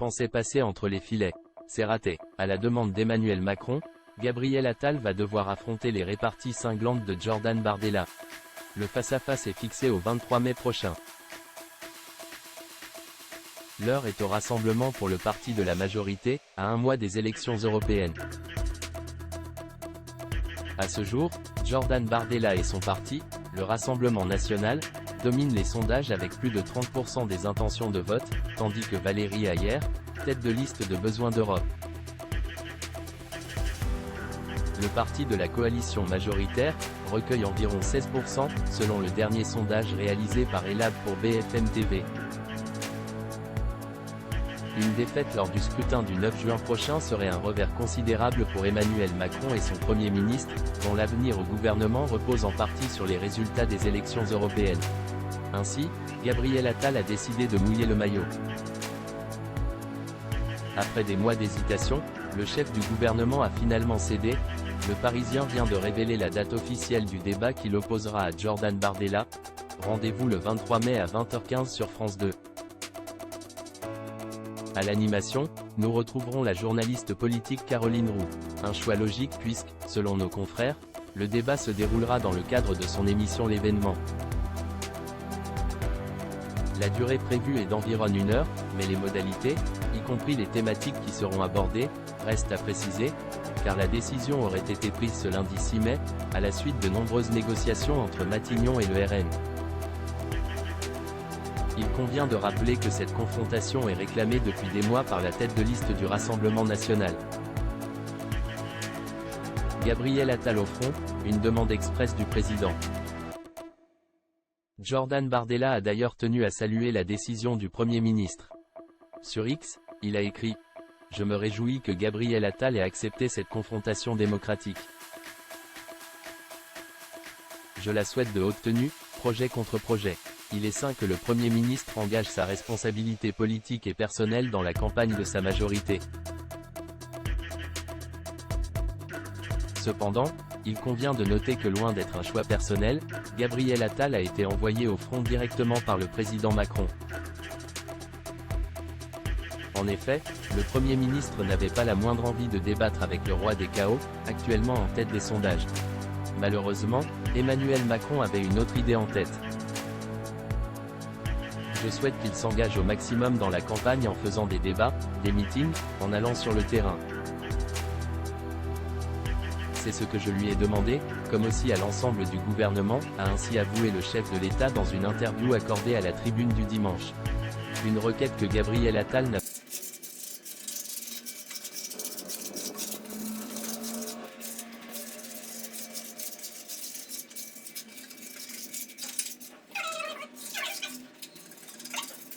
pensait passer entre les filets. C'est raté. À la demande d'Emmanuel Macron, Gabriel Attal va devoir affronter les réparties cinglantes de Jordan Bardella. Le face-à-face est fixé au 23 mai prochain. L'heure est au rassemblement pour le parti de la majorité, à un mois des élections européennes. À ce jour, Jordan Bardella et son parti, le Rassemblement national, dominent les sondages avec plus de 30% des intentions de vote, tandis que Valérie Hayer, tête de liste de Besoin d'Europe. Le parti de la coalition majoritaire recueille environ 16%, selon le dernier sondage réalisé par Elab pour BFM TV. Une défaite lors du scrutin du 9 juin prochain serait un revers considérable pour Emmanuel Macron et son Premier ministre, dont l'avenir au gouvernement repose en partie sur les résultats des élections européennes. Ainsi, Gabriel Attal a décidé de mouiller le maillot. Après des mois d'hésitation, le chef du gouvernement a finalement cédé. Le Parisien vient de révéler la date officielle du débat qui l'opposera à Jordan Bardella. Rendez-vous le 23 mai à 20h15 sur France 2. À l'animation, nous retrouverons la journaliste politique Caroline Roux. Un choix logique puisque, selon nos confrères, le débat se déroulera dans le cadre de son émission L'événement. La durée prévue est d'environ 1 heure, mais les modalités, y compris les thématiques qui seront abordées, restent à préciser, car la décision aurait été prise ce lundi 6 mai, à la suite de nombreuses négociations entre Matignon et le RN. Il convient de rappeler que cette confrontation est réclamée depuis des mois par la tête de liste du Rassemblement national. Gabriel Attal au front, une demande expresse du président. Jordan Bardella a d'ailleurs tenu à saluer la décision du Premier ministre. Sur X, il a écrit « Je me réjouis que Gabriel Attal ait accepté cette confrontation démocratique. Je la souhaite de haute tenue, projet contre projet. Il est sain que le Premier ministre engage sa responsabilité politique et personnelle dans la campagne de sa majorité. Cependant, il convient de noter que loin d'être un choix personnel, Gabriel Attal a été envoyé au front directement par le président Macron. En effet, le Premier ministre n'avait pas la moindre envie de débattre avec le roi des chaos, actuellement en tête des sondages. Malheureusement, Emmanuel Macron avait une autre idée en tête. Je souhaite qu'il s'engage au maximum dans la campagne en faisant des débats, des meetings, en allant sur le terrain. C'est ce que je lui ai demandé, comme aussi à l'ensemble du gouvernement, a ainsi avoué le chef de l'État dans une interview accordée à la Tribune du dimanche. Une requête que Gabriel Attal n'a